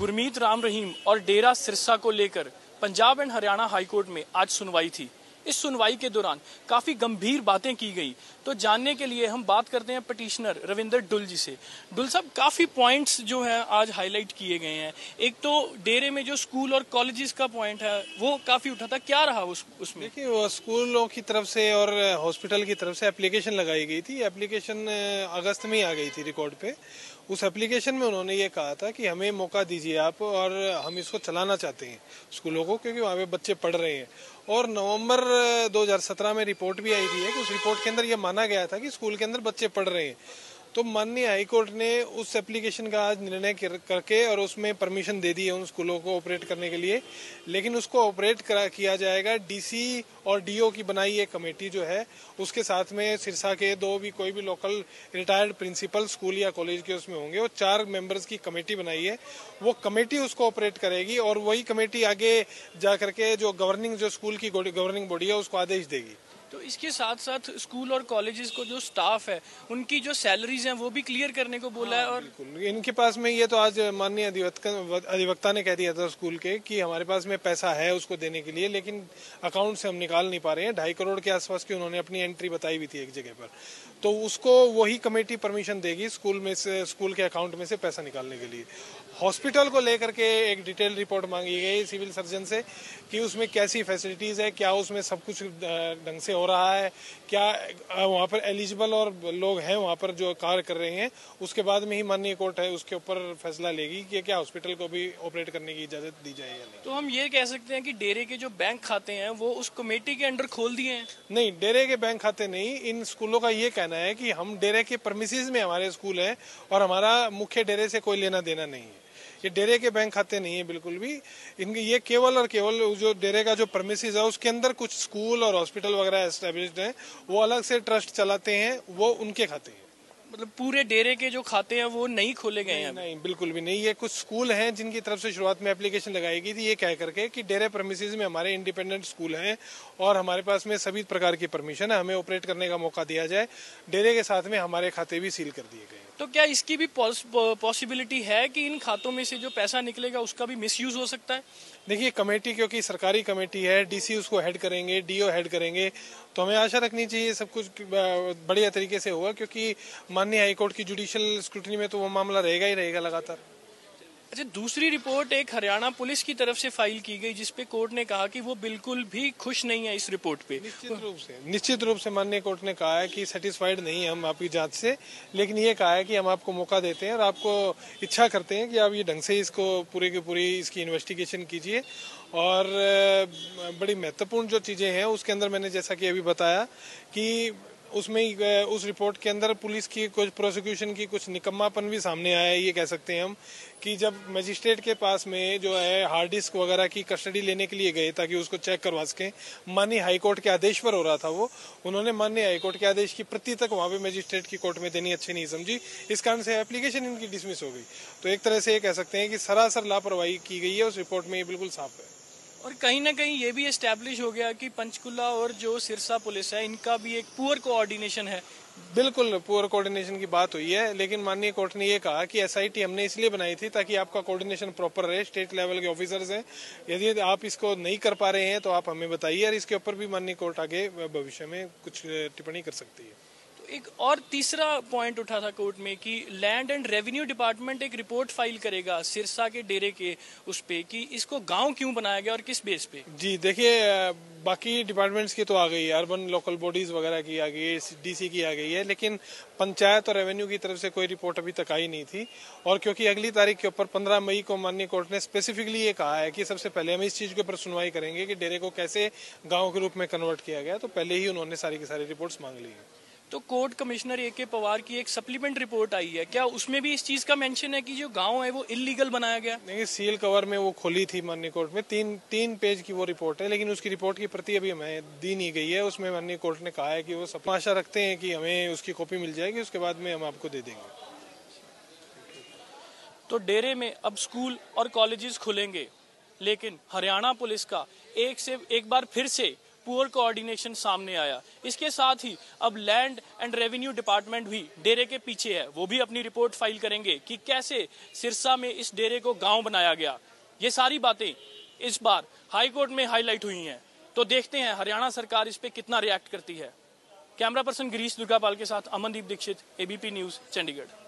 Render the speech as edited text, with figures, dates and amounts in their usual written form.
गुरमीत राम रहीम और डेरा सिरसा को लेकर पंजाब एंड हरियाणा हाईकोर्ट में आज सुनवाई थी। इस सुनवाई के दौरान काफी गंभीर बातें की गई। तो जानने के लिए हम बात करते हैं पिटिशनर रविंदर डुल जी से। डुल साहब, काफी पॉइंट्स जो हैं आज हाईलाइट किए गए हैं। एक तो डेरे में जो स्कूल और कॉलेजेस का पॉइंट है वो काफी उठा था, क्या रहा उसमें? देखिए, वो स्कूलों की तरफ से और हॉस्पिटल की तरफ से एप्लीकेशन लगाई गई थी। एप्लीकेशन अगस्त में ही आ गई थी रिकॉर्ड पे। उस एप्लीकेशन में उन्होंने ये कहा था कि हमें मौका दीजिए आप, और हम इसको चलाना चाहते हैं स्कूलों को, क्योंकि वहाँ पे बच्चे पढ़ रहे हैं। और नवंबर 2017 में रिपोर्ट भी आई थी कि उस रिपोर्ट के अंदर ये माना गया था कि स्कूल के अंदर बच्चे पढ़ रहे हैं। तो माननीय हाईकोर्ट ने उस एप्लीकेशन का आज निर्णय करके और उसमें परमिशन दे दी है उन स्कूलों को ऑपरेट करने के लिए। लेकिन उसको ऑपरेट किया जाएगा डीसी और डीओ की बनाई एक कमेटी जो है, उसके साथ में सिरसा के कोई भी लोकल रिटायर्ड प्रिंसिपल स्कूल या कॉलेज के उसमें होंगे। वो 4 मेंबर्स की कमेटी बनाई है, वो कमेटी उसको ऑपरेट करेगी और वही कमेटी आगे जा करके जो स्कूल की गवर्निंग बॉडी है उसको आदेश देगी। तो इसके साथ साथ स्कूल और कॉलेजेस को जो स्टाफ है उनकी जो सैलरीज हैं वो भी क्लियर करने को बोला है। और बिल्कुल, इनके पास में ये तो आज माननीय अधिवक्ता ने कह दिया था स्कूल के कि हमारे पास में पैसा है उसको देने के लिए, लेकिन अकाउंट से हम निकाल नहीं पा रहे हैं। 2.5 करोड़ के आसपास की उन्होंने अपनी एंट्री बताई भी थी एक जगह पर। तो उसको वही कमेटी परमिशन देगी स्कूल के अकाउंट में से पैसा निकालने के लिए। हॉस्पिटल को लेकर के एक डिटेल रिपोर्ट मांगी गई सिविल सर्जन से कि उसमें कैसी फैसिलिटीज है, क्या उसमें सब कुछ ढंग से हो रहा है, क्या वहाँ पर एलिजिबल और लोग हैं वहाँ पर जो कार्य कर रहे हैं। उसके बाद में ही माननीय कोर्ट है उसके ऊपर फैसला लेगी कि क्या हॉस्पिटल को भी ऑपरेट करने की इजाजत दी जाए या नहीं। तो हम ये कह सकते हैं कि डेरे के जो बैंक खाते हैं वो उस कमेटी के अंडर खोल दिए हैं? नहीं, डेरे के बैंक खाते नहीं। इन स्कूलों का ये कहना है कि हम डेरे के परमिसेस में हमारे स्कूल हैं और हमारा मुख्य डेरे से कोई लेना देना नहीं है। ये डेरे के बैंक खाते नहीं है बिल्कुल भी। इनके ये केवल और केवल जो डेरे का जो परमिसेस है उसके अंदर कुछ स्कूल और हॉस्पिटल वगैरह एस्टेब्लिश्ड हैं, वो अलग से ट्रस्ट चलाते हैं, वो उनके खाते हैं। मतलब पूरे डेरे के जो खाते हैं वो नहीं खोले गए हैं? नहीं, बिल्कुल भी नहीं। ये कुछ स्कूल हैं जिनकी तरफ से शुरुआत में एप्लीकेशन लगाई गई थी ये कह करके कि डेरे प्रेमिसेस में हमारे इंडिपेंडेंट स्कूल हैं और हमारे पास में सभी प्रकार की परमिशन है, हमें ऑपरेट करने का मौका दिया जाए। डेरे के साथ में हमारे खाते भी सील कर दिए गए। तो क्या इसकी भी पॉसिबिलिटी है कि इन खातों में से जो पैसा निकलेगा उसका भी मिसयूज हो सकता है? देखिए, कमेटी क्योंकि सरकारी कमेटी है, डीसी उसको हेड करेंगे, डीओ हेड करेंगे, तो हमें आशा रखनी चाहिए सब कुछ बढ़िया तरीके से होगा, क्योंकि माननीय हाईकोर्ट की जुडिशियल स्क्रूटनी में तो वो मामला रहेगा ही रहेगा लगातार। अच्छा, दूसरी रिपोर्ट एक हरियाणा पुलिस की तरफ से फाइल की गई जिसपे कोर्ट ने कहा कि वो बिल्कुल भी खुश नहीं है इस रिपोर्ट पे। निश्चित रूप से माननीय कोर्ट ने कहा है कि सेटिस्फाइड नहीं है हम आपकी जांच से, लेकिन ये कहा है कि हम आपको मौका देते हैं और आपको इच्छा करते हैं कि आप ये ढंग से इसको पूरी की पूरी इसकी इन्वेस्टिगेशन कीजिए। और बड़ी महत्वपूर्ण जो चीजें हैं उसके अंदर मैंने जैसा कि अभी बताया कि उसमें उस रिपोर्ट के अंदर पुलिस की कुछ प्रोसिक्यूशन की कुछ निकम्मापन भी सामने आया है। ये कह सकते हैं हम कि जब मजिस्ट्रेट के पास में जो है हार्ड डिस्क वगैरह की कस्टडी लेने के लिए गए ताकि उसको चेक करवा सकें, माननीय हाईकोर्ट के आदेश पर हो रहा था वो, उन्होंने माननीय हाईकोर्ट के आदेश की प्रति तक वहाँ पे मजिस्ट्रेट की कोर्ट में देनी अच्छी नहीं समझी। इस कारण से एप्लीकेशन इनकी डिसमिस हो गई। तो एक तरह से ये कह सकते हैं कि सरासर लापरवाही की गई है उस रिपोर्ट में, ये बिल्कुल साफ है। और कहीं ना कहीं ये भी एस्टैब्लिश हो गया कि पंचकुला और जो सिरसा पुलिस है इनका भी एक पुअर कोऑर्डिनेशन है। बिल्कुल पुअर कोऑर्डिनेशन की बात हुई है, लेकिन माननीय कोर्ट ने ये कहा कि एसआईटी हमने इसलिए बनाई थी ताकि आपका कोऑर्डिनेशन प्रॉपर रहे। स्टेट लेवल के ऑफिसर्स हैं, यदि आप इसको नहीं कर पा रहे हैं तो आप हमें बताइए और इसके ऊपर भी माननीय कोर्ट आगे भविष्य में कुछ टिप्पणी कर सकती है। एक और तीसरा पॉइंट उठा था कोर्ट में कि लैंड एंड रेवेन्यू डिपार्टमेंट एक रिपोर्ट फाइल करेगा सिरसा के डेरे के उस पे कि इसको गांव क्यों बनाया गया और किस बेस पे। जी देखिए, बाकी डिपार्टमेंट्स की तो आ गई है, अर्बन लोकल बॉडीज वगैरह की आ गई है, डीसी की आ गई है, लेकिन पंचायत और रेवेन्यू की तरफ से कोई रिपोर्ट अभी तक आई नहीं थी। और क्योंकि अगली तारीख के ऊपर 15 मई को माननीय कोर्ट ने स्पेसिफिकली ये कहा है कि सबसे पहले हम इस चीज के ऊपर सुनवाई करेंगे कि डेरे को कैसे गाँव के रूप में कन्वर्ट किया गया, तो पहले ही उन्होंने सारी की सारी रिपोर्ट्स मांग ली है। तो कोर्ट कमिश्नर ए के पवार की एक सप्लीमेंट रिपोर्ट आई है, क्या उसमें भी इस चीज का मेंशन है कि जो गांव है वो इलीगल बनाया गया? नहीं, सील कवर में वो खोली थी माननीय कोर्ट में, तीन पेज की वो रिपोर्ट है, लेकिन उसकी रिपोर्ट की प्रति अभी हमें दी नहीं गई है। उसमें माननीय कोर्ट ने कहा है कि वो सब आशा रखते हैं कि हमें उसकी कॉपी मिल जाएगी, उसके बाद में हम आपको दे देंगे। तो डेरे में अब स्कूल और कॉलेजेस खुलेंगे, लेकिन हरियाणा पुलिस का एक बार फिर से पुअर कोऑर्डिनेशन सामने आया। इसके साथ ही अब लैंड एंड रेवेन्यू डिपार्टमेंट भी डेरे के पीछे है, वो भी अपनी रिपोर्ट फाइल करेंगे कि कैसे सिरसा में इस डेरे को गांव बनाया गया। ये सारी बातें इस बार हाई कोर्ट में हाईलाइट हुई हैं, तो देखते हैं हरियाणा सरकार इस पे कितना रिएक्ट करती है। कैमरा पर्सन गिरीश दुर्गापाल के साथ अमनदीप दीक्षित, एबीपी न्यूज, चंडीगढ़।